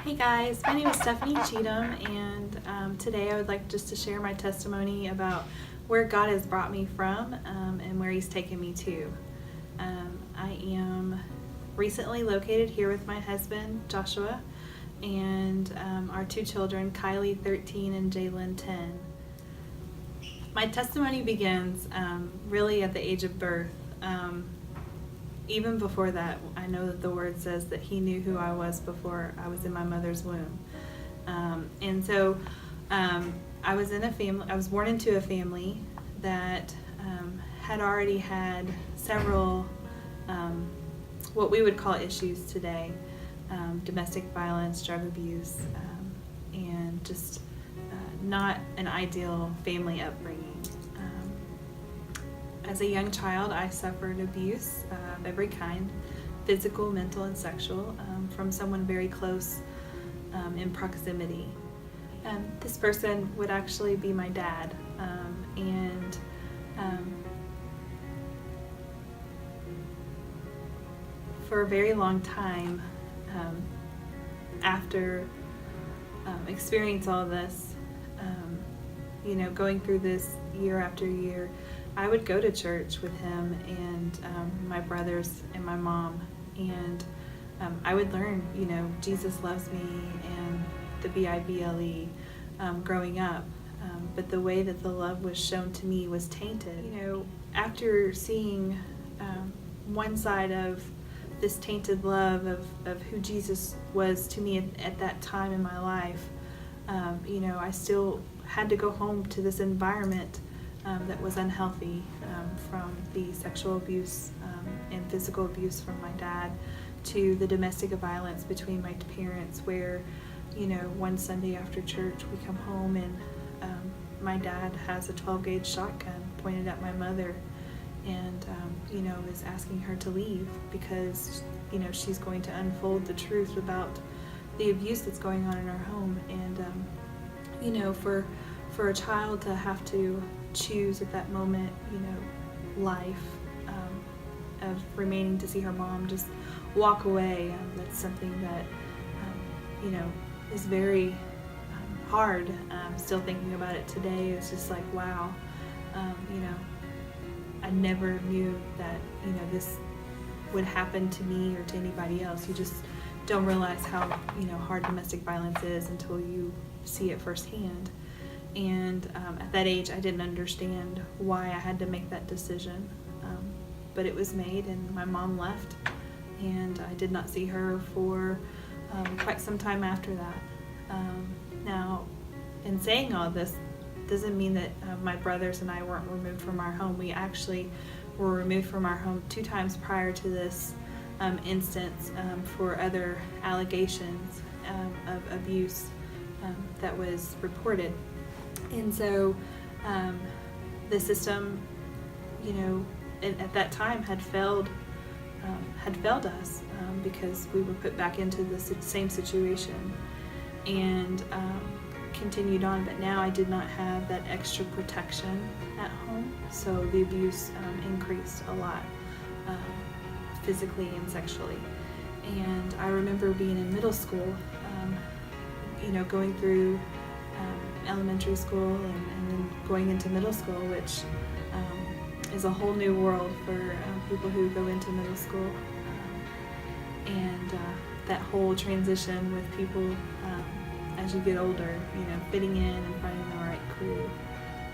Hey guys, my name is Stephanie Cheatham, and today I would like just to share my testimony about where God has brought me from and where He's taken me to. I am recently located here with my husband, Joshua, and our two children, Kylie, 13, and Jalen, 10. My testimony begins really at the age of birth. Even before that, I know that the Word says that He knew who I was before I was in my mother's womb. And so I was in a family. I was born into a family that had already had several what we would call issues today: domestic violence, drug abuse, and just not an ideal family upbringing. As a young child, I suffered abuse of every kind, physical, mental, and sexual, from someone very close in proximity. This person would actually be my dad, and for a very long time, after experiencing all this, going through this year after year, I would go to church with him and my brothers and my mom, and I would learn, Jesus loves me and the Bible growing up. But the way that the love was shown to me was tainted. After seeing one side of this tainted love of who Jesus was to me at that time in my life, I still had to go home to this environment that was unhealthy, from the sexual abuse and physical abuse from my dad to the domestic violence between my parents, where one Sunday after church we come home and my dad has a 12-gauge shotgun pointed at my mother and is asking her to leave because she's going to unfold the truth about the abuse that's going on in our home. And for a child to have to choose at that moment, life of remaining to see her mom just walk away, that's something that is very hard. Still thinking about it today, it's just like, wow, I never knew that this would happen to me or to anybody else. You just don't realize how hard domestic violence is until you see it firsthand. And at that age, I didn't understand why I had to make that decision, but it was made, and my mom left, and I did not see her for quite some time after that. Now, in saying all this, doesn't mean that my brothers and I weren't removed from our home. We actually were removed from our home 2 times prior to this instance for other allegations of abuse that was reported. And so the system, at that time had failed us because we were put back into the same situation and continued on. But now I did not have that extra protection at home, so the abuse increased a lot, physically and sexually. And I remember being in middle school, going through elementary school and then going into middle school, which is a whole new world for people who go into middle school, and that whole transition with people as you get older, fitting in and finding the right crew.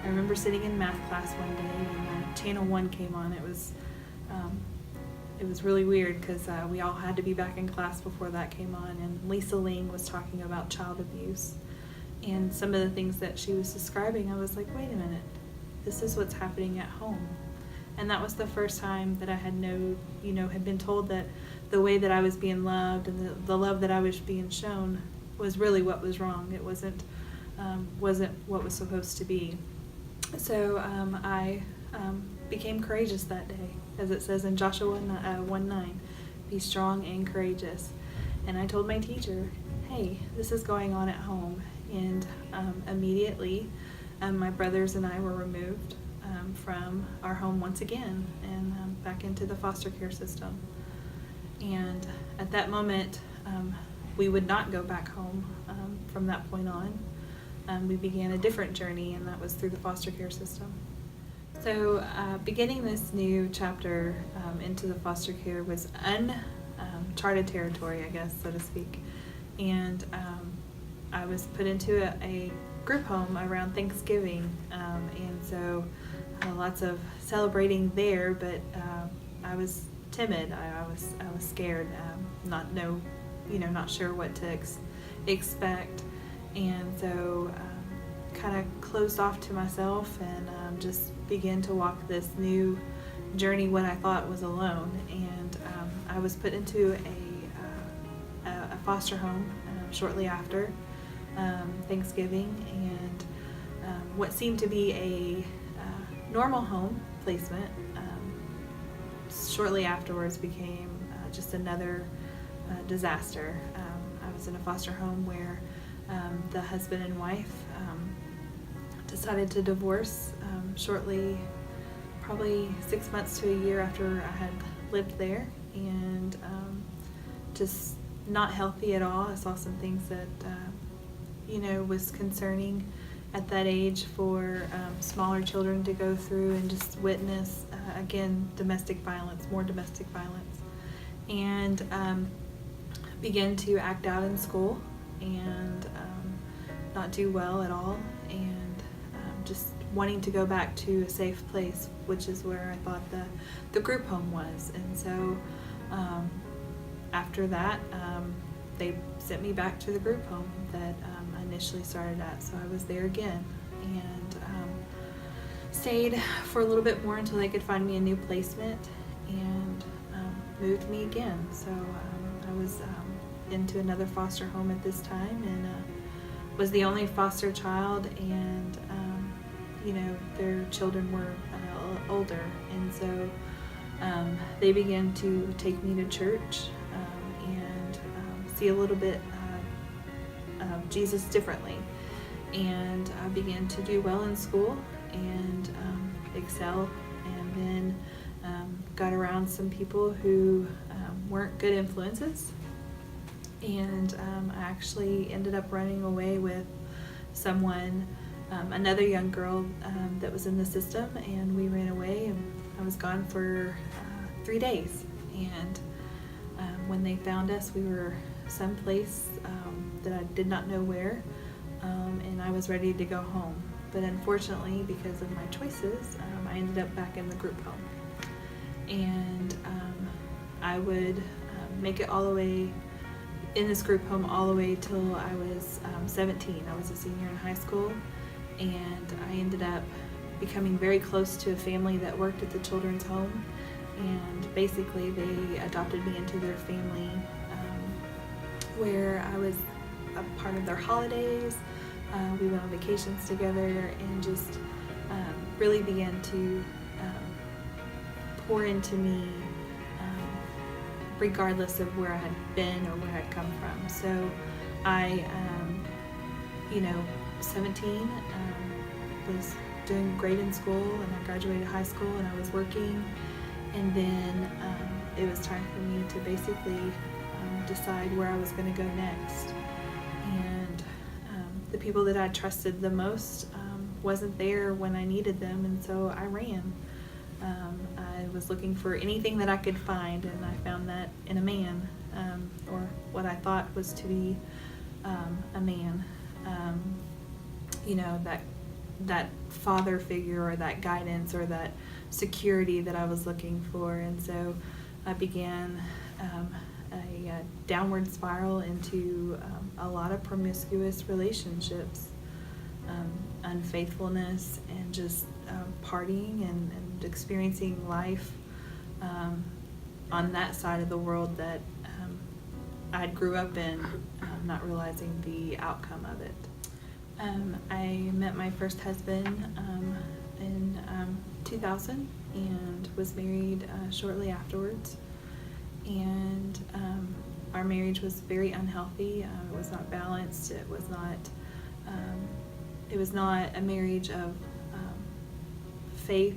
I remember sitting in math class one day and Channel 1 came on. It was really weird because we all had to be back in class before that came on, and Lisa Ling was talking about child abuse. And some of the things that she was describing, I was like, wait a minute, this is what's happening at home. And that was the first time that I had had been told that the way that I was being loved and the love that I was being shown was really what was wrong. It wasn't what was supposed to be. So I became courageous that day, as it says in Joshua 1:9, be strong and courageous. And I told my teacher, hey, this is going on at home. And immediately my brothers and I were removed from our home once again and back into the foster care system. And at that moment, we would not go back home from that point on. We began a different journey, and that was through the foster care system. So beginning this new chapter into the foster care was uncharted territory, I guess, so to speak. And I was put into a group home around Thanksgiving, and so lots of celebrating there, but I was timid. I was scared, not sure what to expect, and so kind of closed off to myself and just began to walk this new journey what I thought was alone. And I was put into a foster home shortly after Thanksgiving, and what seemed to be a normal home placement shortly afterwards became just another disaster. I was in a foster home where the husband and wife decided to divorce shortly, probably 6 months to a year after I had lived there, and just not healthy at all. I saw some things that was concerning at that age for smaller children to go through and just witness again more domestic violence, and began to act out in school and not do well at all, and just wanting to go back to a safe place, which is where I thought the group home was. And so after that, they sent me back to the group home that I initially started at. So I was there again, and stayed for a little bit more until they could find me a new placement, and moved me again. So I was into another foster home at this time, and was the only foster child, and their children were older, and so they began to take me to church and see a little bit of Jesus differently, and I began to do well in school and excel, and then got around some people who weren't good influences, and I actually ended up running away with someone, another young girl that was in the system, and we ran away, and I was gone for 3 days, and when they found us, we were someplace that I did not know where, and I was ready to go home. But unfortunately, because of my choices, I ended up back in the group home, and I would make it all the way in this group home all the way till I was 17. I was a senior in high school, and I ended up becoming very close to a family that worked at the children's home, and basically they adopted me into their family, where I was a part of their holidays. We went on vacations together, and just really began to pour into me, regardless of where I had been or where I'd come from. So I, 17, was doing great in school, and I graduated high school, and I was working, and then it was time for me to basically decide where I was going to go next. And the people that I trusted the most wasn't there when I needed them, and so I ran. I was looking for anything that I could find, and I found that in a man, or what I thought was to be a man. That father figure, or that guidance, or that security that I was looking for. And so I began a downward spiral into a lot of promiscuous relationships, unfaithfulness, and just partying and experiencing life on that side of the world that I grew up in, not realizing the outcome of it. I met my first husband in 2000 and was married shortly afterwards. And our marriage was very unhealthy. It was not balanced. It was not a marriage of faith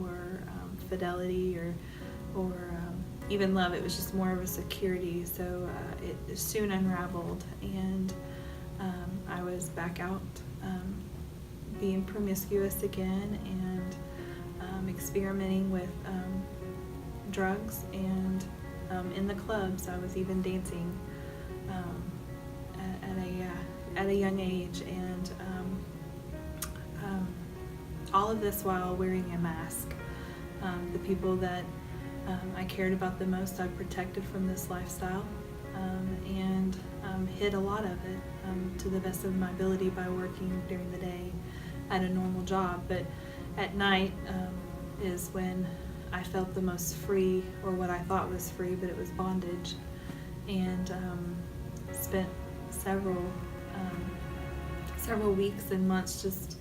or fidelity or even love. It was just more of a security. So it soon unraveled, and I was back out being promiscuous again, and experimenting with drugs, and in the clubs. I was even dancing at a young age, and all of this while wearing a mask. The people that I cared about the most, I protected from this lifestyle, and hid a lot of it to the best of my ability by working during the day at a normal job. But at night is when I felt the most free, or what I thought was free, but it was bondage. And spent several weeks and months just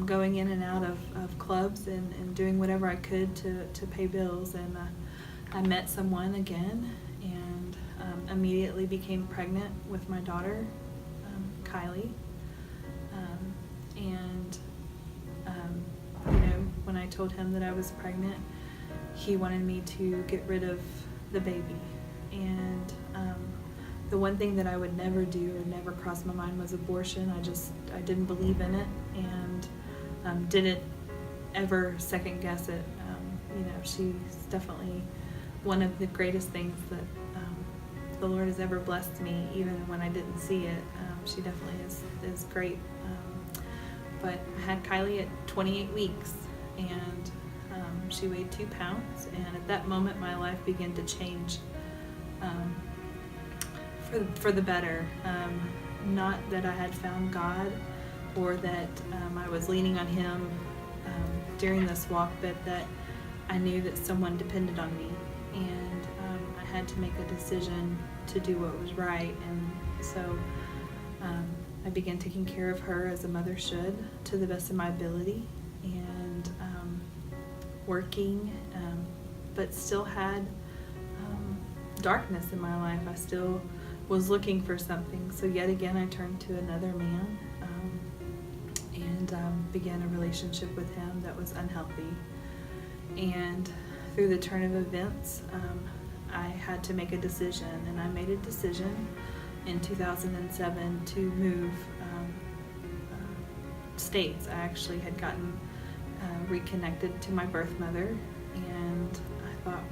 going in and out of clubs and doing whatever I could to pay bills. And I met someone again, and immediately became pregnant with my daughter, Kylie. When I told him that I was pregnant, he wanted me to get rid of the baby. And the one thing that I would never do, or never cross my mind, was abortion. I didn't believe in it, and didn't ever second guess it. She's definitely one of the greatest things that the Lord has ever blessed me, even when I didn't see it. She definitely is great. But I had Kylie at 28 weeks, and she weighed 2 pounds, and at that moment my life began to change for the better. Not that I had found God, or that I was leaning on Him during this walk, but that I knew that someone depended on me, and I had to make a decision to do what was right. And so I began taking care of her as a mother should, to the best of my ability, and working, but still had darkness in my life. I still was looking for something. So yet again I turned to another man, and began a relationship with him that was unhealthy. And through the turn of events, I had to make a decision, and I made a decision in 2007 to move states. I actually had gotten reconnected to my birth mother, and I thought,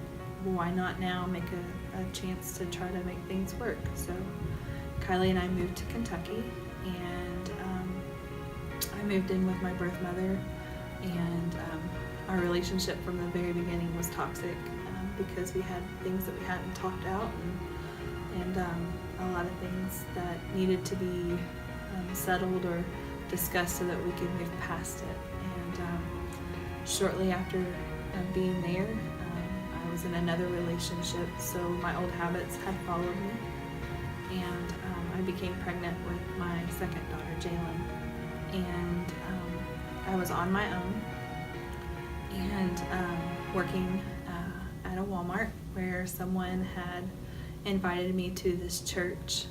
well, why not now make a chance to try to make things work? So Kylie and I moved to Kentucky, and I moved in with my birth mother, and our relationship from the very beginning was toxic, because we had things that we hadn't talked out, and a lot of things that needed to be settled or discussed so that we could move past it. And shortly after being there, I was in another relationship, so my old habits had followed me, and I became pregnant with my second daughter, Jalen. And I was on my own, and working at a Walmart, where someone had invited me to this church,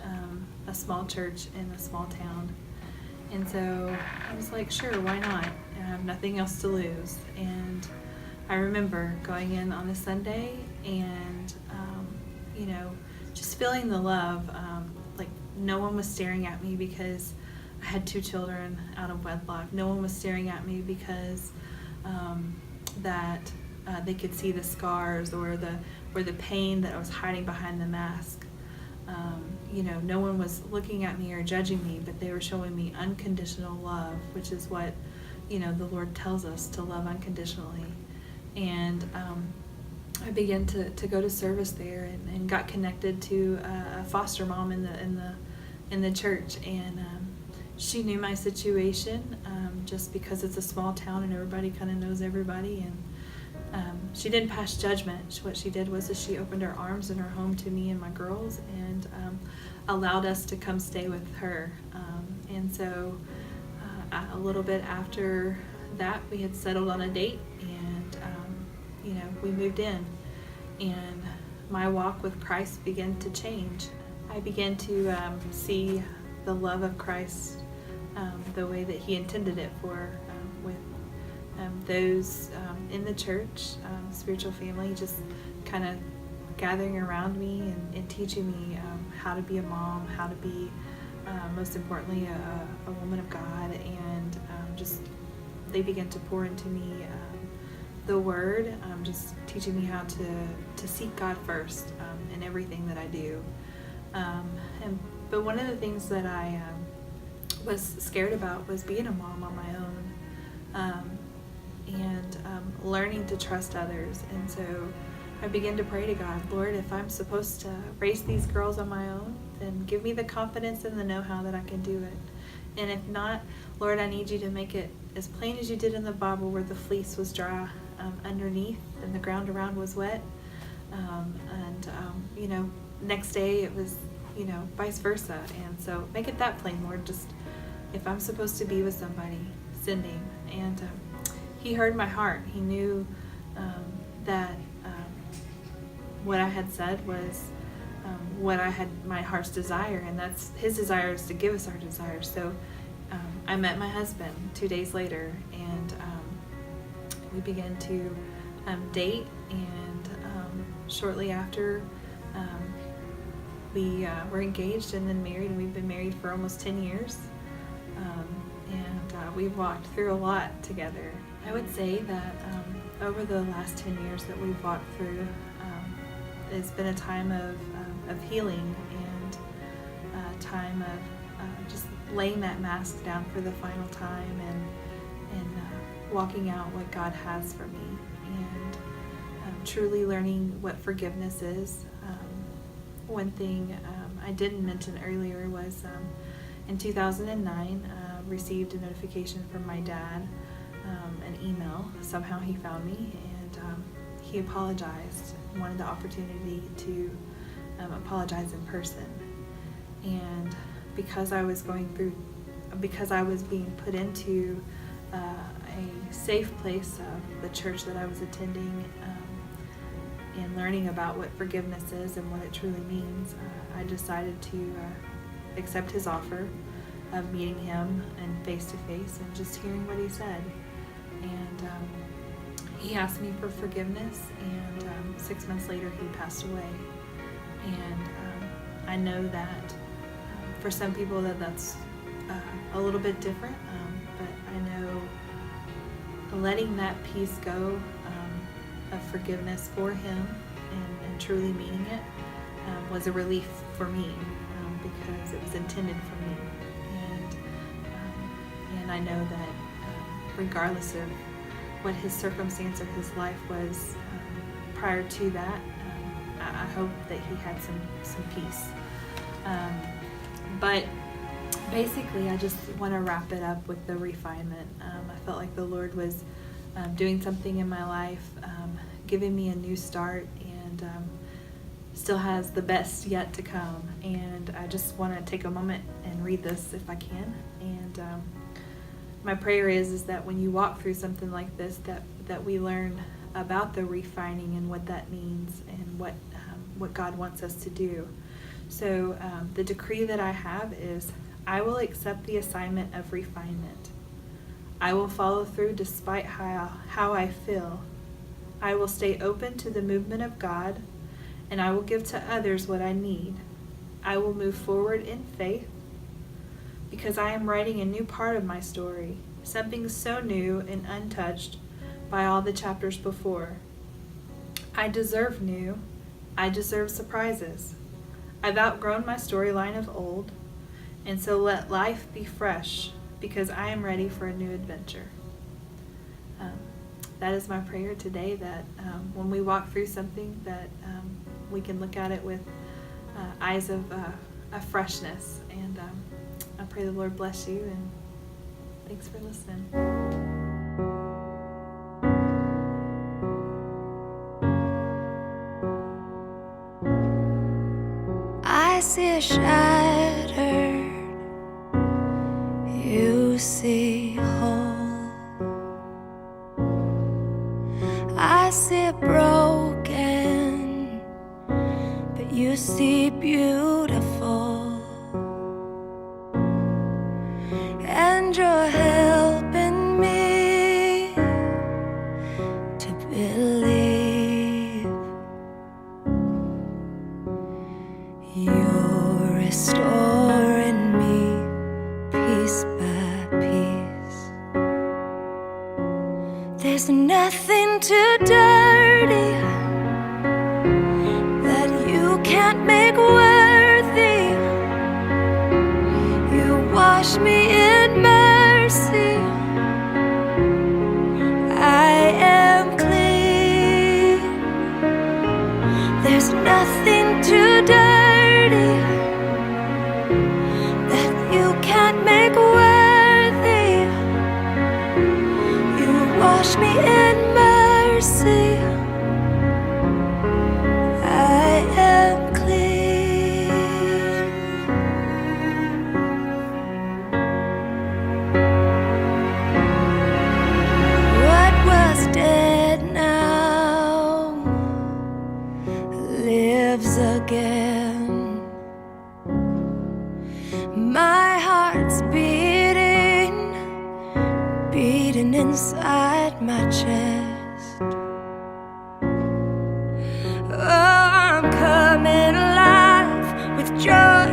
a small church in a small town. And so I was like, sure, why not? I have nothing else to lose. And I remember going in on a Sunday, and just feeling the love. Like, no one was staring at me because I had 2 children out of wedlock. No one was staring at me because they could see the scars or the pain that I was hiding behind the mask. No one was looking at me or judging me, but they were showing me unconditional love, which is what the Lord tells us, to love unconditionally. And I began to go to service there, and got connected to a foster mom in the church, and she knew my situation, just because it's a small town and everybody kind of knows everybody. And she didn't pass judgment. What she did was she opened her arms and her home to me and my girls, and allowed us to come stay with her. And so a little bit after that, we had settled on a date, and we moved in, and my walk with Christ began to change. I began to see the love of Christ the way that He intended it for, with those in the church, spiritual family, just kind of gathering around me and teaching me how to be a mom, how to be, most importantly, a woman of God. And just they began to pour into me the Word, just teaching me how to seek God first in everything that I do. But one of the things that I was scared about was being a mom on my own, and learning to trust others. And so I began to pray to God, Lord, if I'm supposed to raise these girls on my own, then give me the confidence and the know-how that I can do it. And if not, Lord, I need you to make it as plain as you did in the Bible, where the fleece was dry underneath and the ground around was wet. Next day it was, vice versa. And so make it that plain, Lord. Just if I'm supposed to be with somebody, send him. And he heard my heart. He knew that what I had said was what I had my heart's desire, and that's his desire is to give us our desires. So I met my husband 2 days later, and we began to date, and shortly after we were engaged and then married, and we've been married for almost 10 years. We've walked through a lot together. I would say that over the last 10 years that we've walked through, it's been a time of healing, and a time of just laying that mask down for the final time, and walking out what God has for me, and truly learning what forgiveness is. One thing I didn't mention earlier was in 2009, received a notification from my dad, an email. Somehow he found me, and he apologized, wanted the opportunity to apologize in person. And because I was being put into a safe place of the church that I was attending, and learning about what forgiveness is and what it truly means, I decided to accept his offer of meeting him and face to face and just hearing what he said. And he asked me for forgiveness, and 6 months later he passed away. And I know that for some people that's a little bit different, but I know letting that piece go of forgiveness for him and truly meaning it was a relief for me, because it was intended for me. And I know that regardless of what his circumstance of his life was prior to that, I hope that he had some peace. But basically, I just want to wrap it up with the refinement. I felt like the Lord was doing something in my life, giving me a new start, and still has the best yet to come. And I just want to take a moment and read this if I can. And my prayer is that when you walk through something like this, that we learn about the refining and what that means, and what God wants us to do. So the decree that I have is, I will accept the assignment of refinement. I will follow through despite how I feel. I will stay open to the movement of God, and I will give to others what I need. I will move forward in faith, because I am writing a new part of my story, something so new and untouched by all the chapters before. I deserve new. I deserve surprises. I've outgrown my storyline of old, and so let life be fresh, because I am ready for a new adventure. That is my prayer today, that when we walk through something, that we can look at it with eyes of a freshness. And I pray the Lord bless you, and thanks for listening. I see a shattered, you see whole. I see it broken, but you see beautiful. And you're helping me to believe My heart's beating, beating inside my chest. Oh, I'm coming alive with joy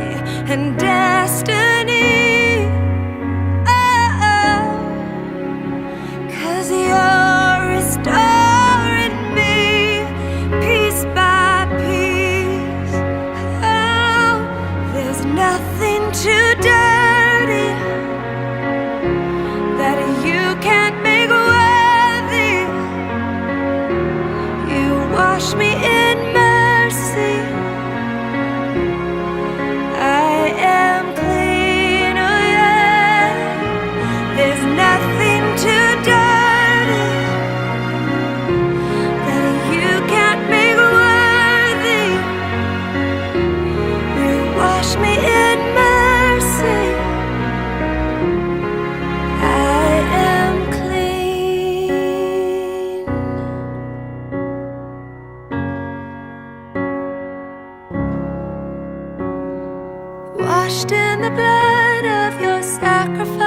and destiny. Oh, 'cause you're restoring me piece by piece. Oh, there's nothing too dirty that you can't make worthy. You wash me in mercy. I am clean, oh yeah. There's nothing too dirty that you can't make worthy. You wash me in mercy. I am clean. Washed in the blood of your sacrifice.